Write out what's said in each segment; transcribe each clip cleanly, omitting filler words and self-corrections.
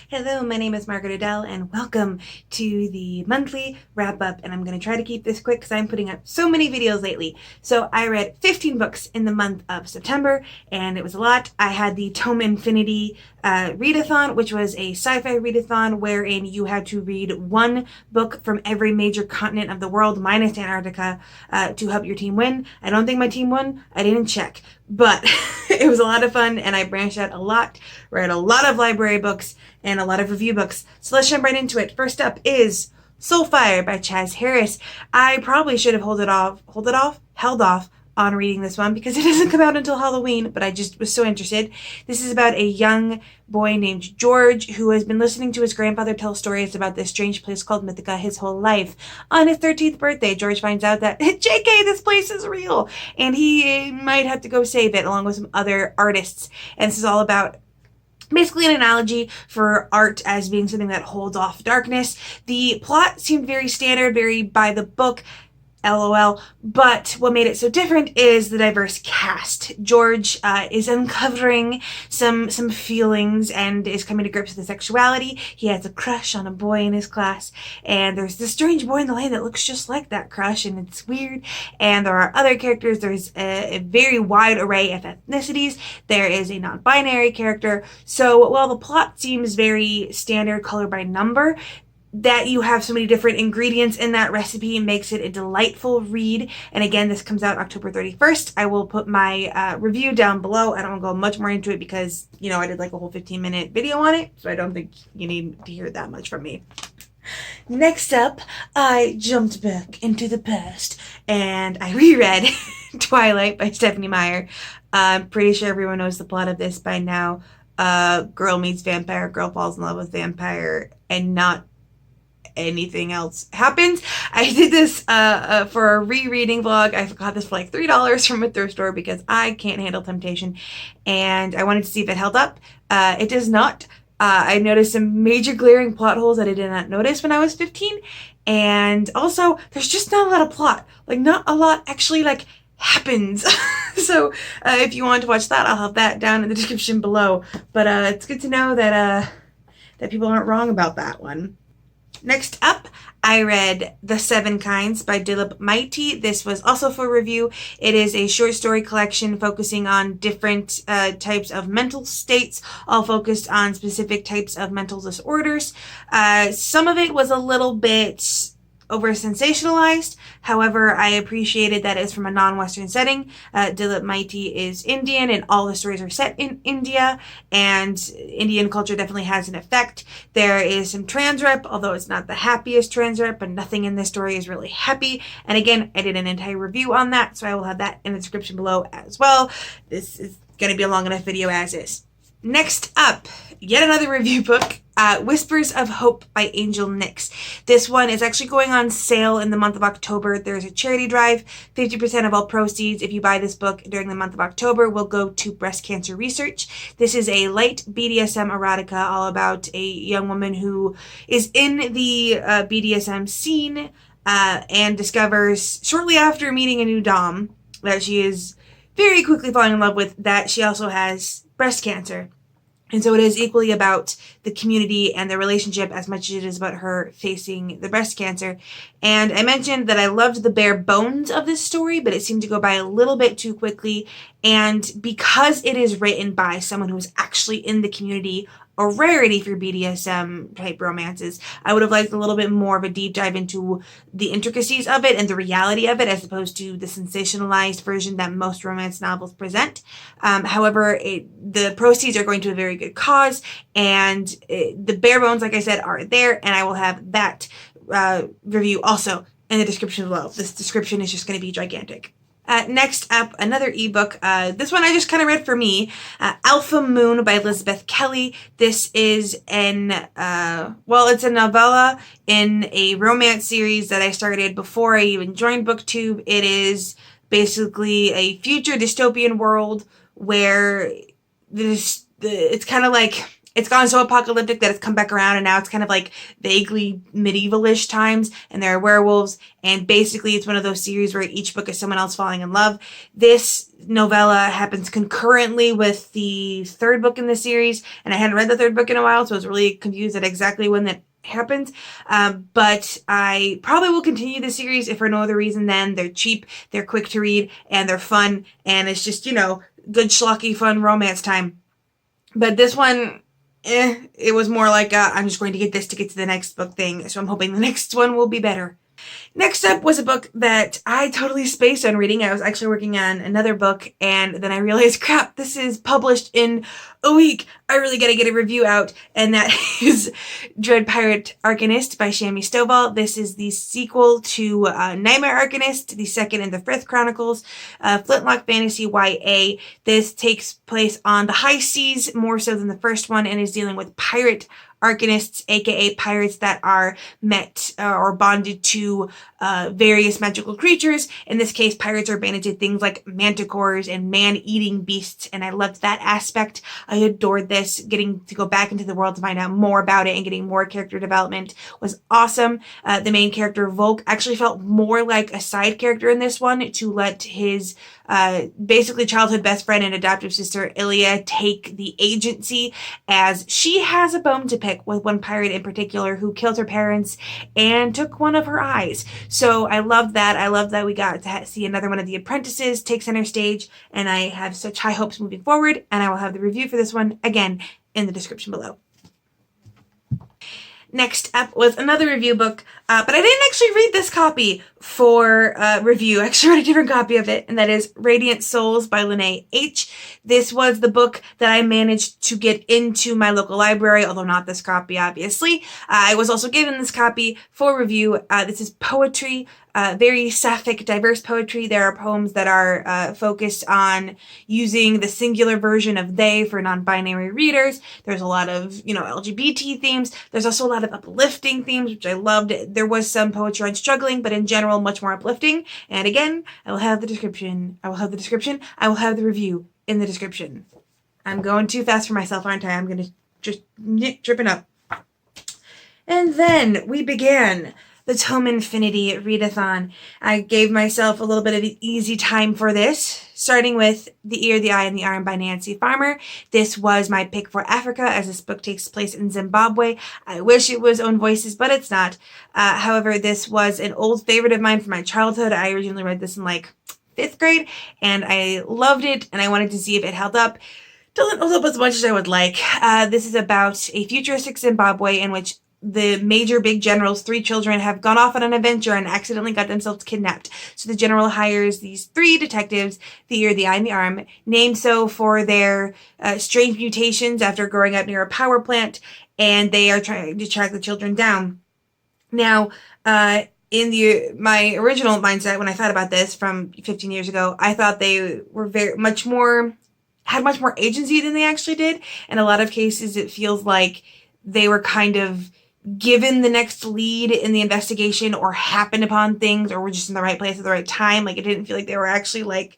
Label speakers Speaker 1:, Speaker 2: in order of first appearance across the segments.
Speaker 1: Hello, my name is Margaret Adele, and welcome to the monthly wrap-up, and I'm going to try to keep this quick because I'm putting up so many videos lately. So I read 15 books in the month of September, and it was a lot. I had the Tome Infinity readathon, which was a sci-fi readathon wherein you had to read one book from every major continent of the world, minus Antarctica, to help your team win. I don't think my team won. I didn't check. But it was a lot of fun, and I branched out a lot, read a lot of library books, and a lot of review books. So let's jump right into it. First up is Soulfire by Chaz Harris. I probably should have held off on reading this one because it doesn't come out until Halloween, but I just was so interested. This is about a young boy named George who has been listening to his grandfather tell stories about this strange place called Mythica his whole life. On his 13th birthday, George finds out that, JK, this place is real, and he might have to go save it along with some other artists. And this is all about basically an analogy for art as being something that holds off darkness. The plot seemed very standard, very by the book, LOL, but what made it so different is the diverse cast. George is uncovering some feelings and is coming to grips with his sexuality. He has a crush on a boy in his class, and there's this strange boy in the lane that looks just like that crush, and it's weird. And there are other characters. There's a very wide array of ethnicities. There is a non-binary character. So while the plot seems very standard color by number, that you have so many different ingredients in that recipe makes it a delightful read. And again, this comes out October 31st. I will put my review down below. I don't want to go much more into it because, I did like a whole 15-minute video on it, so I don't think you need to hear that much from me. Next up, I jumped back into the past and I reread Twilight by Stephanie Meyer. I'm pretty sure everyone knows the plot of this by now. Girl meets vampire, girl falls in love with vampire, and not anything else happens. I did this for a rereading vlog. I got this for like $3 from a thrift store because I can't handle temptation, and I wanted to see if it held up. It does not. I noticed some major glaring plot holes that I did not notice when I was 15, and also there's just not a lot of plot. Like, not a lot actually happens. So if you want to watch that, I'll have that down in the description below. But it's good to know that people aren't wrong about that one. Next up, I read The Seven Kinds by Dilip Mighty. This was also for review. It is a short story collection focusing on different types of mental states, all focused on specific types of mental disorders. Some of it was a little bit over-sensationalized. However, I appreciated that it's from a non-Western setting. Dilip Mighty is Indian, and all the stories are set in India, and Indian culture definitely has an effect. There is some trans rep, although it's not the happiest trans rep, but nothing in this story is really happy. And again, I did an entire review on that, so I will have that in the description below as well. This is going to be a long enough video as is. Next up, yet another review book, Whispers of Hope by Angel Nix. This one is actually going on sale in the month of October. There's a charity drive. 50% of all proceeds, if you buy this book during the month of October, will go to breast cancer research. This is a light BDSM erotica all about a young woman who is in the BDSM scene and discovers shortly after meeting a new dom that she is very quickly falling in love with, that she also has breast cancer. And so it is equally about the community and the relationship as much as it is about her facing the breast cancer. And I mentioned that I loved the bare bones of this story, but it seemed to go by a little bit too quickly. And because it is written by someone who is actually in the community, a rarity for BDSM type romances, I would have liked a little bit more of a deep dive into the intricacies of it and the reality of it, as opposed to the sensationalized version that most romance novels present. However, the proceeds are going to a very good cause, and the bare bones, like I said, are there, and I will have that review also in the description below. This description is just going to be gigantic. Next up, another ebook. This one I just kind of read for me. Alpha Moon by Elizabeth Kelly. This is it's a novella in a romance series that I started before I even joined BookTube. It is basically a future dystopian world where it's kind of like it's gone so apocalyptic that it's come back around, and now it's kind of like vaguely medieval-ish times, and there are werewolves, and basically it's one of those series where each book is someone else falling in love. This novella happens concurrently with the third book in the series, and I hadn't read the third book in a while, so I was really confused at exactly when that happens. But I probably will continue the series if for no other reason than they're cheap, they're quick to read, and they're fun, and it's just, good schlocky fun romance time. But this one, it was more like I'm just going to get this to get to the next book thing, so I'm hoping the next one will be better. Next up was a book that I totally spaced on reading. I was actually working on another book, and then I realized, crap, this is published in a week. I really gotta get a review out, and that is Dread Pirate Arcanist by Shami Stovall. This is the sequel to Nightmare Arcanist, the second in the Frith Chronicles, Flintlock Fantasy YA. This takes place on the high seas more so than the first one, and is dealing with pirate Arcanists, aka pirates that are met or bonded to various magical creatures. In this case, pirates are banded to things like manticores and man-eating beasts, and I loved that aspect. I adored this. Getting to go back into the world to find out more about it and getting more character development was awesome. The main character, Volk, actually felt more like a side character in this one to let his basically childhood best friend and adoptive sister Ilya take the agency, as she has a bone to pick with one pirate in particular who killed her parents and took one of her eyes. So I loved that. I love that we got to see another one of the apprentices take center stage, and I have such high hopes moving forward, and I will have the review for this one again in the description below. Next up was another review book, but I didn't actually read this copy for review. I actually read a different copy of it, and that is Radiant Souls by Lene H. This was the book that I managed to get into my local library, although not this copy, obviously. I was also given this copy for review. This is poetry, very sapphic, diverse poetry. There are poems that are focused on using the singular version of they for non-binary readers. There's a lot of, LGBT themes. There's also a lot of uplifting themes, which I loved. There was some poetry on struggling, but in general, much more uplifting. And again, I will have the description. I will have the review in the description. I'm going too fast for myself, aren't I? I'm going to just tripping up. And then we began the Tome Infinity Readathon. I gave myself a little bit of an easy time for this, starting with The Ear, the Eye, and the Arm by Nancy Farmer. This was my pick for Africa, as this book takes place in Zimbabwe. I wish it was Own Voices, but it's not. However, this was an old favorite of mine from my childhood. I originally read this in like 5th grade, and I loved it, and I wanted to see if it held up. Doesn't hold up as much as I would like. This is about a futuristic Zimbabwe in which the major big general's 3 children have gone off on an adventure and accidentally got themselves kidnapped. So the general hires these 3 detectives, the ear, the eye, and the arm, named so for their strange mutations after growing up near a power plant, and they are trying to track the children down. Now, in my original mindset when I thought about this from 15 years ago, I thought they were had much more agency than they actually did. In a lot of cases, it feels like they were kind of given the next lead in the investigation, or happened upon things, or were just in the right place at the right time. Like, it didn't feel like they were actually like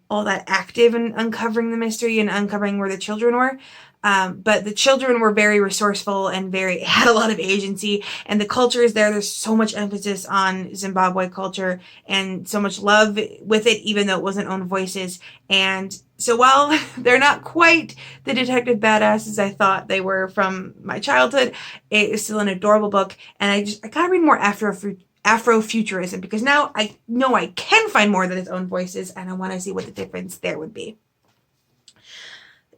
Speaker 1: all that active in uncovering the mystery and uncovering where the children were. But the children were very resourceful and had a lot of agency, and the culture is there. There's so much emphasis on Zimbabwe culture and so much love with it, even though it wasn't Own Voices. And so while they're not quite the detective badasses I thought they were from my childhood, it is still an adorable book, and I gotta read more Afrofuturism, because now I know I can find more than its Own Voices, and I want to see what the difference there would be.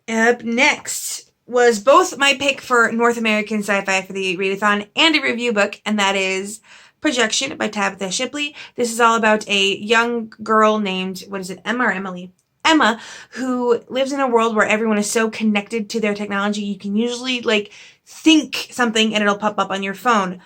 Speaker 1: Up next was both my pick for North American sci-fi for the readathon and a review book, and that is Projection by Tabitha Shipley. This is all about a young girl named, Emma or Emily? Emma, who lives in a world where everyone is so connected to their technology, you can usually think something and it'll pop up on your phone.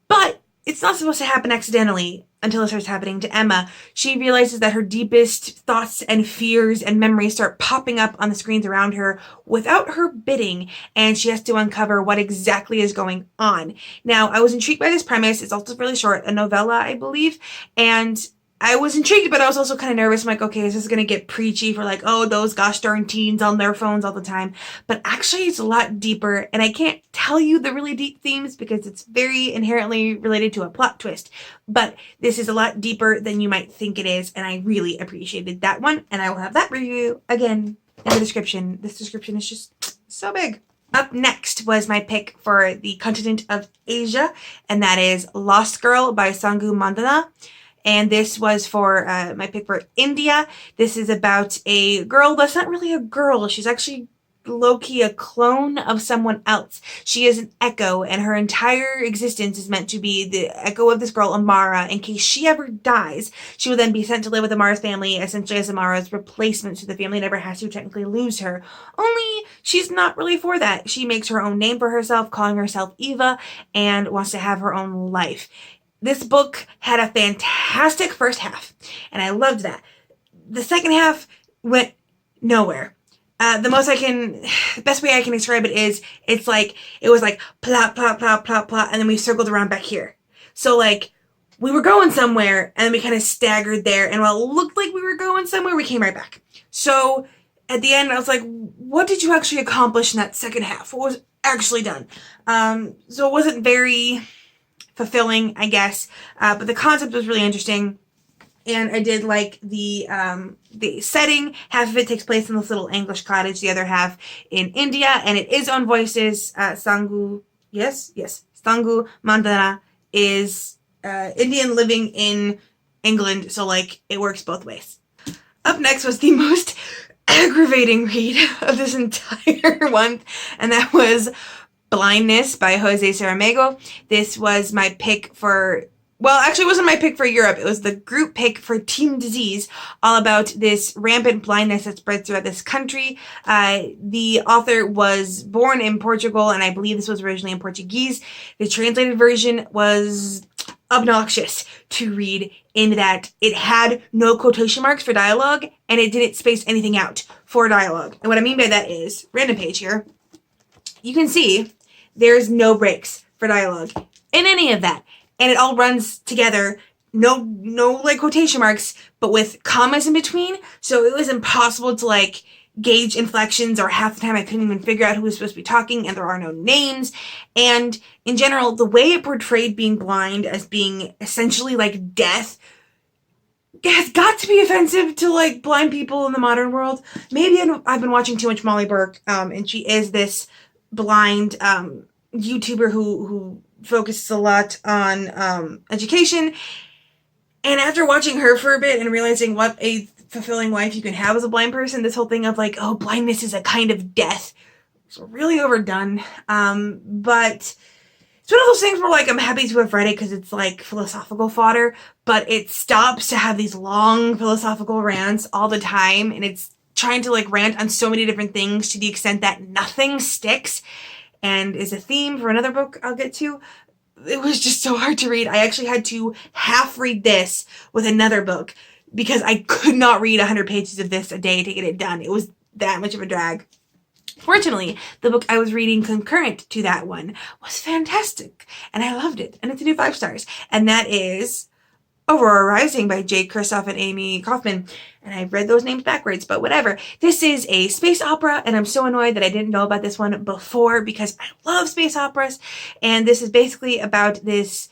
Speaker 1: But it's not supposed to happen accidentally until it starts happening to Emma. She realizes that her deepest thoughts and fears and memories start popping up on the screens around her without her bidding, and she has to uncover what exactly is going on. Now, I was intrigued by this premise. It's also really short, a novella, I believe, and I was intrigued, but I was also kind of nervous. I'm like, okay, is this going to get preachy for like, oh, those gosh darn teens on their phones all the time? But actually, it's a lot deeper, and I can't tell you the really deep themes because it's very inherently related to a plot twist. But this is a lot deeper than you might think it is, and I really appreciated that one, and I will have that review again in the description. This description is just so big. Up next was my pick for the continent of Asia, and that is Lost Girl by Sangu Mandana. And this was for my pick for India. This is about a girl that's not really a girl. She's actually low-key a clone of someone else. She is an echo, and her entire existence is meant to be the echo of this girl, Amara. In case she ever dies, she will then be sent to live with Amara's family, essentially as Amara's replacement, so the family never has to technically lose her. Only she's not really for that. She makes her own name for herself, calling herself Eva, and wants to have her own life. This book had a fantastic first half, and I loved that. The second half went nowhere. The best way I can describe it is, it was like plot, plot, plot, plot, plot, and then we circled around back here. So like, we were going somewhere, and then we kind of staggered there, and while it looked like we were going somewhere, we came right back. So at the end, I was like, what did you actually accomplish in that second half? What was actually done? So it wasn't very fulfilling, I guess, but the concept was really interesting, and I did like the setting. Half of it takes place in this little English cottage, the other half in India, and it is on voices. Sangu Mandana is Indian living in England, so like it works both ways. Up next was the most aggravating read of this entire month, and that was Blindness by Jose Saramago. This was my pick for, well, actually it wasn't my pick for Europe. It was the group pick for Teen Disease, all about this rampant blindness that spreads throughout this country. The author was born in Portugal, and I believe this was originally in Portuguese. The translated version was obnoxious to read in that it had no quotation marks for dialogue, and it didn't space anything out for dialogue. And what I mean by that is, random page here, you can see there's no breaks for dialogue in any of that. And it all runs together, no like quotation marks, but with commas in between. So it was impossible to like gauge inflections, or half the time I couldn't even figure out who was supposed to be talking, and there are no names. And in general, the way it portrayed being blind as being essentially like death has got to be offensive to like blind people in the modern world. Maybe I've been watching too much Molly Burke, and she is this blind YouTuber who focuses a lot on education. And after watching her for a bit and realizing what a fulfilling life you can have as a blind person, this whole thing of like, oh, blindness is a kind of death, it's really overdone. But it's one of those things where like I'm happy to have read it because it's like philosophical fodder, but it stops to have these long philosophical rants all the time, and it's trying to like rant on so many different things to the extent that nothing sticks, and is a theme for another book I'll get to. It was just so hard to read. I actually had to half read this with another book because I could not read 100 pages of this a day to get it done. It was that much of a drag. Fortunately, the book I was reading concurrent to that one was fantastic, and I loved it, and it's a new 5 stars, and that is Aurora Rising by Jake Kristoff and Amy Kaufman. And I read those names backwards, but whatever. This is a space opera, and I'm so annoyed that I didn't know about this one before because I love space operas. And this is basically about this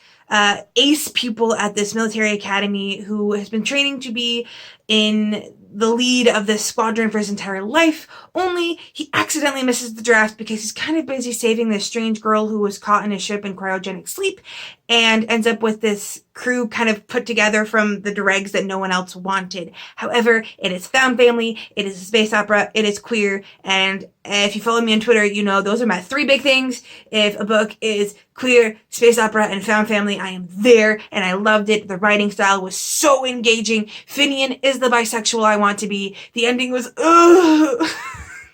Speaker 1: ace pupil at this military academy who has been training to be in the lead of this squadron for his entire life, only he accidentally misses the draft because he's kind of busy saving this strange girl who was caught in a ship in cryogenic sleep, and ends up with this crew kind of put together from the dregs that no one else wanted. However, it is found family, it is a space opera, it is queer, and if you follow me on Twitter, you know those are my 3 big things. If a book is queer, space opera, and found family, I am there, and I loved it. The writing style was so engaging. Finian is the bisexual I want to be. The ending was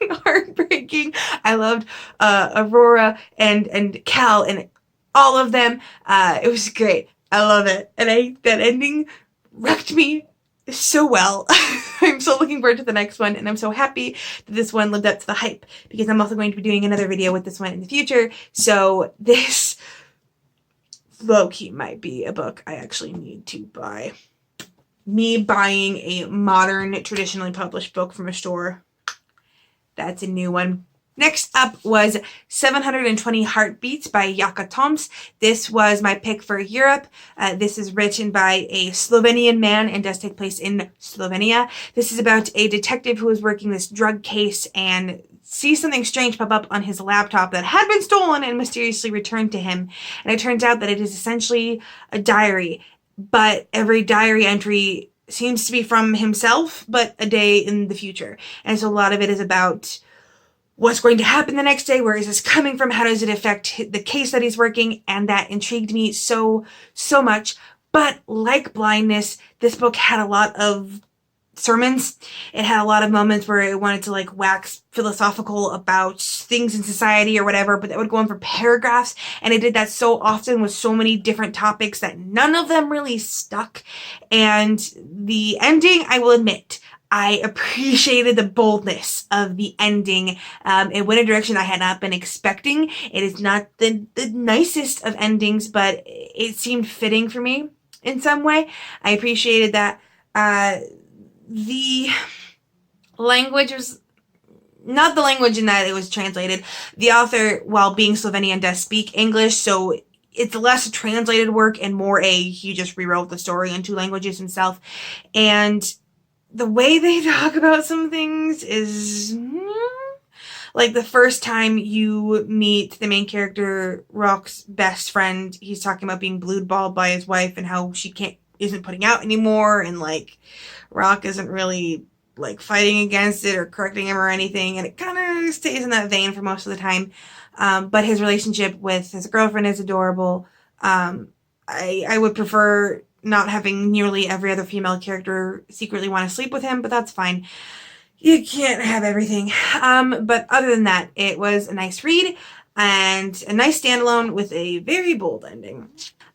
Speaker 1: heartbreaking. I loved Aurora and Cal and all of them. It was great. I love it. And that ending wrecked me so well. I'm so looking forward to the next one, and I'm so happy that this one lived up to the hype because I'm also going to be doing another video with this one in the future. So this low-key might be a book I actually need to buy. me buying a modern, traditionally published book from a store. That's a new one. Next up was 720 Heartbeats by Jaka Toms. This was my pick for Europe. This is written by a Slovenian man and does take place in Slovenia. This is about a detective who is working this drug case and sees something strange pop up on his laptop that had been stolen and mysteriously returned to him. And it turns out that it is essentially a diary, but every diary entry seems to be from himself, but a day in the future. And so a lot of it is about what's going to happen the next day, where is this coming from, how does it affect the case that he's working, and that intrigued me so much. But like Blindness, this book had a lot of sermons. It had a lot of moments where it wanted to like wax philosophical about things in society or whatever, but that would go on for paragraphs, and it did that so often with so many different topics that none of them really stuck. And the ending, I will admit, I appreciated the boldness of the ending. It went a direction I had not been expecting. It is not the nicest of endings, but it seemed fitting for me in some way. I appreciated that. The language was not the language in that it was translated. The author, while being Slovenian, does speak English, so it's less a translated work and more he just rewrote the story in 2 languages himself. And the way they talk about some things is like the first time you meet the main character, Rock's best friend, he's talking about being blueballed by his wife and how she isn't putting out anymore, and like Rock isn't really like fighting against it or correcting him or anything, and it kind of stays in that vein for most of the time. But his relationship with his girlfriend is adorable. I would prefer not having nearly every other female character secretly want to sleep with him, but that's fine. You can't have everything. But other than that, it was a nice read and a nice standalone with a very bold ending.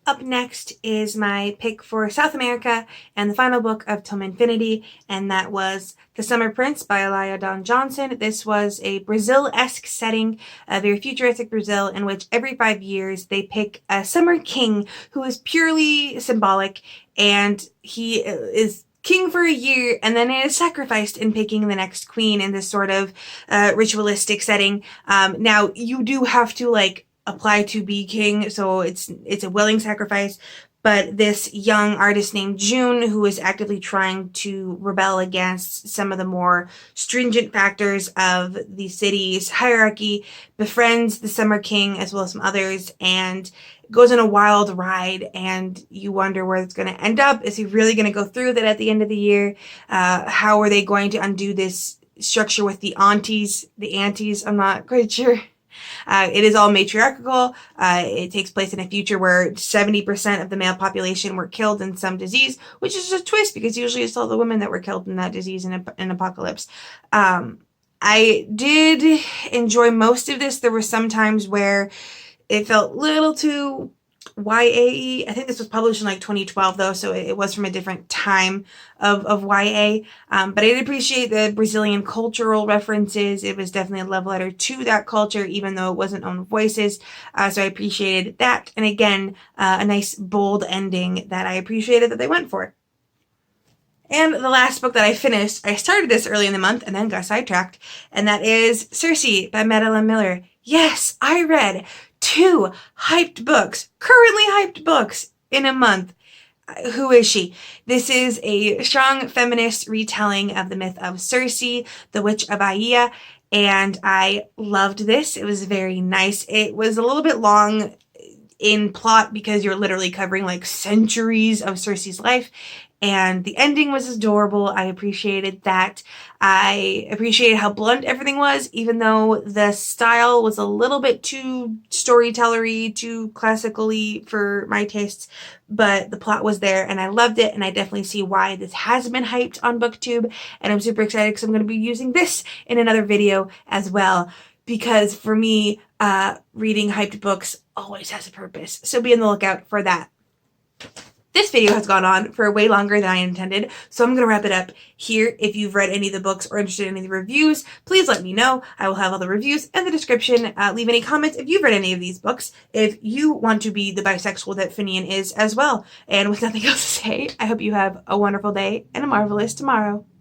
Speaker 1: Up next is my pick for South America and the final book of Till Infinity, and that was The Summer Prince by Elia Don Johnson. This was a Brazil-esque setting, a very futuristic Brazil, in which every 5 years they pick a summer king who is purely symbolic, and he is king for a year and then is sacrificed in picking the next queen in this sort of ritualistic setting. Now, you do have to like apply to be king, so it's a willing sacrifice, but this young artist named June, who is actively trying to rebel against some of the more stringent factors of the city's hierarchy, befriends the Summer King as well as some others, and goes on a wild ride, and you wonder where it's going to end up. Is he really going to go through that at the end of the year? How are they going to undo this structure with the aunties, the aunties? I'm not quite sure. It is all matriarchal. It takes place in a future where 70% of the male population were killed in some disease, which is a twist because usually it's all the women that were killed in that disease in an apocalypse. I did enjoy most of this. There were some times where it felt a little too YA. I think this was published in like 2012 though, so it was from a different time of YA. But I did appreciate the Brazilian cultural references. It was definitely a love letter to that culture, even though it wasn't own voices. So I appreciated that. And again, a nice bold ending that I appreciated that they went for. And the last book that I finished, I started this early in the month and then got sidetracked, and that is Cersei by Madeline Miller. Yes, I read 2 hyped books, currently hyped books in a month. Who is she? This is a strong feminist retelling of the myth of Cersei, the Witch of Aia, and I loved this. It was very nice. It was a little bit long in plot because you're literally covering like centuries of Cersei's life, and the ending was adorable. I appreciated that. I appreciated how blunt everything was, even though the style was a little bit too storytellery, too classically for my tastes, but the plot was there and I loved it, and I definitely see why this has been hyped on BookTube, and I'm super excited because I'm going to be using this in another video as well, because for me, reading hyped books always has a purpose, so be on the lookout for that. This this video has gone on for way longer than I intended, so I'm going to wrap it up here. If you've read any of the books or interested in any of the reviews, please let me know. I will have all the reviews in the description. Leave any comments if you've read any of these books, if you want to be the bisexual that Finian is as well. And with nothing else to say, I hope you have a wonderful day and a marvelous tomorrow.